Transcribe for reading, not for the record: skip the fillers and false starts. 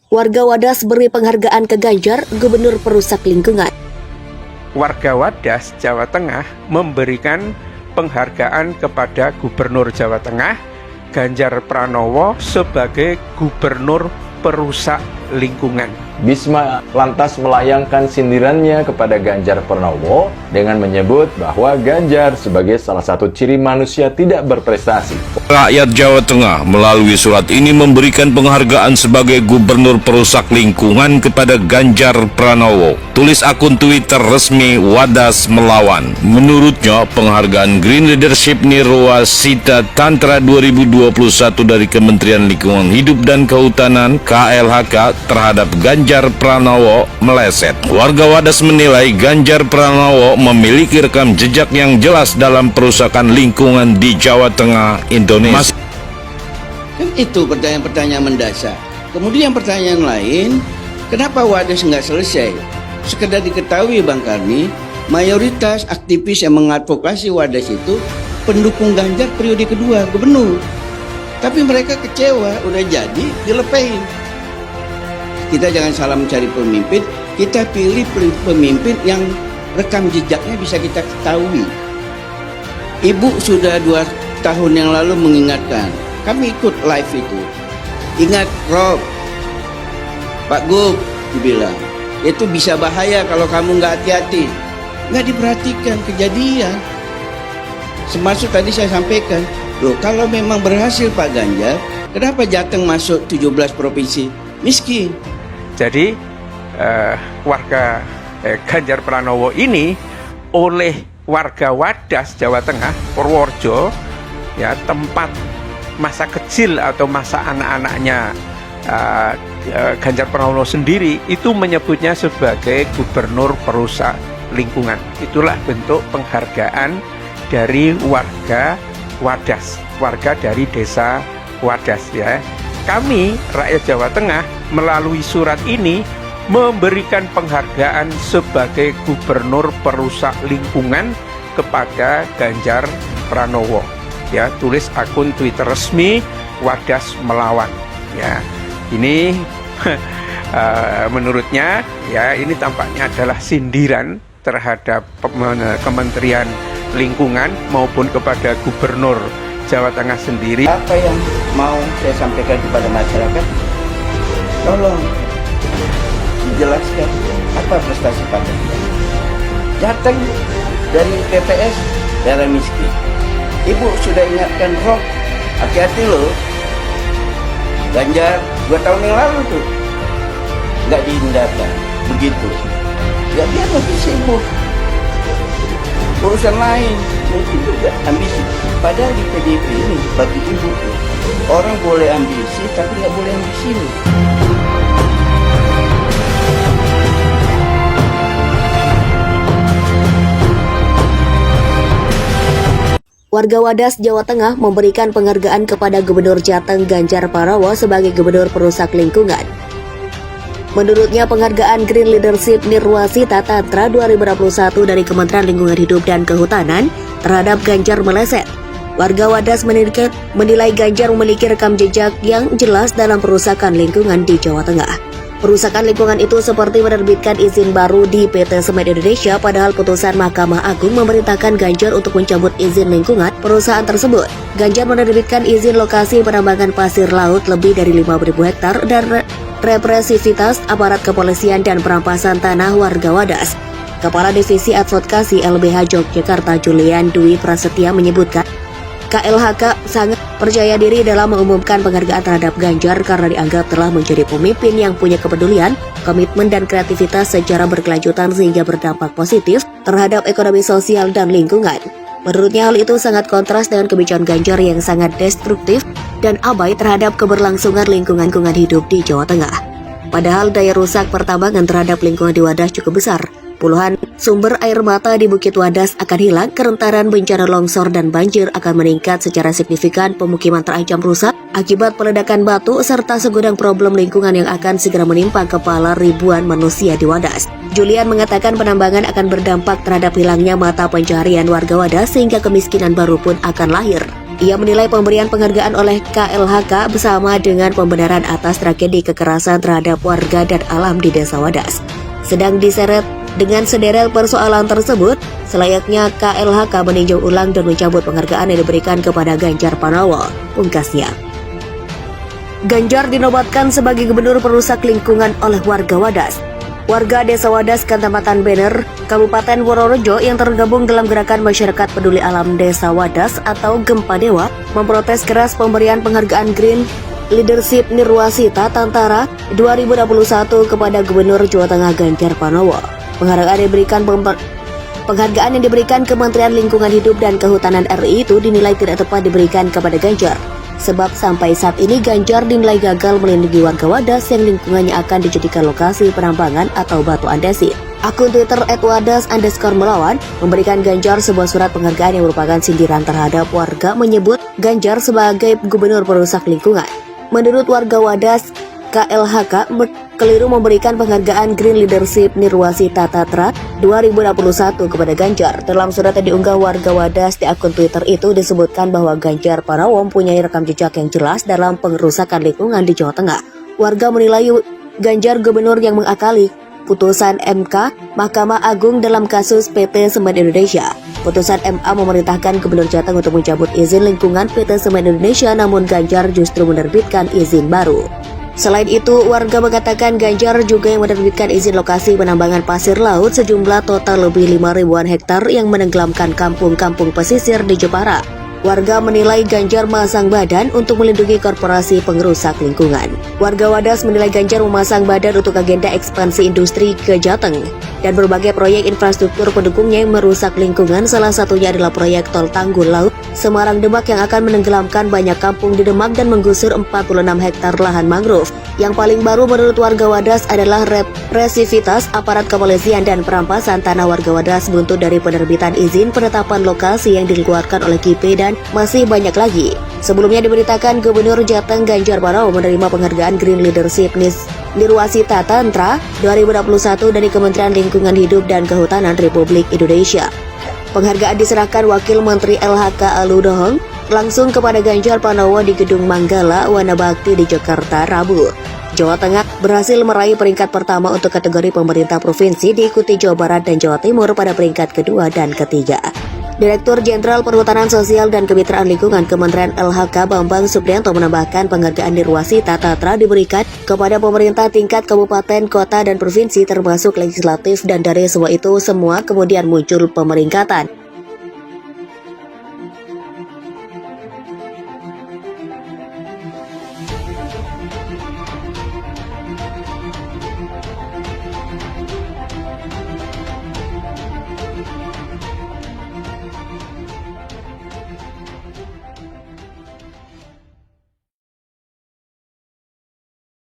Warga Wadas beri penghargaan ke Ganjar, Gubernur Perusak Lingkungan. Warga Wadas, Jawa Tengah memberikan penghargaan kepada Gubernur Jawa Tengah, Ganjar Pranowo, sebagai Gubernur Perusak Lingkungan. Bisma lantas melayangkan sindirannya kepada Ganjar Pranowo dengan menyebut bahwa Ganjar sebagai salah satu ciri manusia tidak berprestasi. Rakyat Jawa Tengah melalui surat ini memberikan penghargaan sebagai Gubernur Perusak Lingkungan kepada Ganjar Pranowo. Tulis akun Twitter resmi Wadas Melawan. Menurutnya, penghargaan Green Leadership Nirwasita Tantra 2021 dari Kementerian Lingkungan Hidup dan Kehutanan KLHK terhadap Ganjar Pranowo meleset. Warga Wadas menilai Ganjar Pranowo memiliki rekam jejak yang jelas dalam perusakan lingkungan di Jawa Tengah, Indonesia. Kan itu pertanyaan-pertanyaan mendasar. Kemudian pertanyaan lain, kenapa Wadas nggak selesai? Sekedar diketahui Bang Karni, mayoritas aktivis yang mengadvokasi Wadas itu pendukung Ganjar periode kedua gubernur. Tapi mereka kecewa, udah jadi dilepehin. Kita jangan salah mencari pemimpin, kita pilih pemimpin yang rekam jejaknya bisa kita ketahui. Ibu sudah 2 tahun yang lalu mengingatkan, kami ikut live itu. Ingat Rob, Pak Gub, dibilang, itu bisa bahaya kalau kamu nggak hati-hati. Nggak diperhatikan kejadian. Semasuk tadi saya sampaikan, loh kalau memang berhasil Pak Ganjar, kenapa Jateng masuk 17 provinsi miskin? Jadi warga Ganjar Pranowo ini oleh warga Wadas Jawa Tengah, Purworejo, ya, tempat masa kecil atau masa anak-anaknya Ganjar Pranowo sendiri itu menyebutnya sebagai Gubernur Perusak Lingkungan. Itulah bentuk penghargaan dari warga Wadas, warga dari desa Wadas, ya. Kami rakyat Jawa Tengah melalui surat ini memberikan penghargaan sebagai Gubernur Perusak Lingkungan kepada Ganjar Pranowo. Ya, tulis akun Twitter resmi Wadas Melawan. Ya, ini menurutnya ya ini tampaknya adalah sindiran terhadap Kementerian Lingkungan maupun kepada Gubernur Jawa Tengah sendiri. Apa yang mau saya sampaikan kepada masyarakat? Tolong dijelaskan apa prestasi Pak Ganjar. Jateng dari PPS daerah miskin. Ibu sudah ingatkan Rob, hati-hati loh. Ganjar 2 tahun yang lalu tuh nggak dihindarkan begitu. Ya dia lebih sibuk. Urusan lain mungkin juga ambisi. Padahal di PDIP ini bagi ibu orang boleh ambisi tapi nggak boleh ambisi loh. Warga Wadas, Jawa Tengah memberikan penghargaan kepada Gubernur Jateng Ganjar Pranowo sebagai Gubernur Perusak Lingkungan. Menurutnya, penghargaan Green Leadership Nirwasita Tantra 2021 dari Kementerian Lingkungan Hidup dan Kehutanan terhadap Ganjar meleset. Warga Wadas menilai Ganjar memiliki rekam jejak yang jelas dalam perusakan lingkungan di Jawa Tengah. Perusakan lingkungan itu seperti menerbitkan izin baru di PT Semen Indonesia, padahal putusan Mahkamah Agung memerintahkan Ganjar untuk mencabut izin lingkungan perusahaan tersebut. Ganjar menerbitkan izin lokasi penambangan pasir laut lebih dari 5.000 hektar dan represivitas aparat kepolisian dan perampasan tanah warga Wadas. Kepala Divisi Advokasi LBH Yogyakarta Julian Dwi Prasetya menyebutkan, KLHK sangat percaya diri dalam mengumumkan penghargaan terhadap Ganjar karena dianggap telah menjadi pemimpin yang punya kepedulian, komitmen dan kreativitas secara berkelanjutan sehingga berdampak positif terhadap ekonomi sosial dan lingkungan. Menurutnya hal itu sangat kontras dengan kebijakan Ganjar yang sangat destruktif dan abai terhadap keberlangsungan lingkungan hidup di Jawa Tengah. Padahal daya rusak pertambangan terhadap lingkungan di Wadas cukup besar. Puluhan sumber air mata di Bukit Wadas akan hilang, kerentanan bencana longsor dan banjir akan meningkat secara signifikan, pemukiman terancam rusak akibat peledakan batu, serta segudang problem lingkungan yang akan segera menimpa kepala ribuan manusia di Wadas. Julian mengatakan penambangan akan berdampak terhadap hilangnya mata pencaharian warga Wadas sehingga kemiskinan baru pun akan lahir. Ia menilai pemberian penghargaan oleh KLHK bersama dengan pembenaran atas tragedi kekerasan terhadap warga dan alam di Desa Wadas. Sedang diseret dengan sederet persoalan tersebut, selayaknya KLHK meninjau ulang dan mencabut penghargaan yang diberikan kepada Ganjar Pranowo, pungkasnya. Ganjar dinobatkan sebagai gubernur perusak lingkungan oleh warga Wadas. Warga Desa Wadas, Kecamatan Bener, Kabupaten Purworejo yang tergabung dalam Gerakan Masyarakat Peduli Alam Desa Wadas atau Gempadewa memprotes keras pemberian penghargaan Green Leadership Nirwasita Tantara 2021 kepada Gubernur Jawa Tengah Ganjar Pranowo. Penghargaan yang diberikan Kementerian Lingkungan Hidup dan Kehutanan RI itu dinilai tidak tepat diberikan kepada Ganjar. Sebab sampai saat ini Ganjar dinilai gagal melindungi warga Wadas yang lingkungannya akan dijadikan lokasi penambangan atau batu andesit. Akun Twitter @wadas_melawan memberikan Ganjar sebuah surat penghargaan yang merupakan sindiran terhadap warga, menyebut Ganjar sebagai gubernur perusak lingkungan. Menurut warga Wadas, KLHK keliru memberikan penghargaan Green Leadership Nirwasita Tatra 2021 kepada Ganjar. Dalam surat yang diunggah warga Wadas di akun Twitter itu disebutkan bahwa Ganjar Pranowo mempunyai rekam jejak yang jelas dalam pengerusakan lingkungan di Jawa Tengah. Warga menilai Ganjar gubernur yang mengakali putusan MK Mahkamah Agung dalam kasus PT Semen Indonesia. Putusan MA memerintahkan Gubernur Jateng untuk mencabut izin lingkungan PT Semen Indonesia, namun Ganjar justru menerbitkan izin baru. Selain itu, warga mengatakan Ganjar juga yang menerbitkan izin lokasi penambangan pasir laut sejumlah total lebih 5.000-an hektar yang menenggelamkan kampung-kampung pesisir di Jepara. Warga menilai Ganjar memasang badan untuk melindungi korporasi pengerusak lingkungan. Warga Wadas menilai Ganjar memasang badan untuk agenda ekspansi industri ke Jateng dan berbagai proyek infrastruktur pendukungnya yang merusak lingkungan. Salah satunya adalah proyek tol Tanggul Laut Semarang Demak yang akan menenggelamkan banyak kampung di Demak dan menggusur 46 hektar lahan mangrove. Yang paling baru menurut warga Wadas adalah represivitas aparat kepolisian dan perampasan tanah warga Wadas buntut dari penerbitan izin penetapan lokasi yang dikeluarkan oleh KIP dan masih banyak lagi. Sebelumnya diberitakan Gubernur Jateng Ganjar Pranowo menerima penghargaan Green Leadership Nirwasita Tantra 2021 dari Kementerian Lingkungan Hidup dan Kehutanan Republik Indonesia. Penghargaan diserahkan Wakil Menteri LHK Alu Dohong langsung kepada Ganjar Pranowo di Gedung Manggala Wana Bakti di Jakarta, Rabu. Jawa Tengah berhasil meraih peringkat pertama untuk kategori pemerintah provinsi, diikuti Jawa Barat dan Jawa Timur pada peringkat kedua dan ketiga. Direktur Jenderal Perhutanan Sosial dan Kemitraan Lingkungan Kementerian LHK Bambang Supriyanto menambahkan penghargaan Nirwasita Tatra diberikan kepada pemerintah tingkat kabupaten, kota, dan provinsi termasuk legislatif, dan dari semua itu semua kemudian muncul pemeringkatan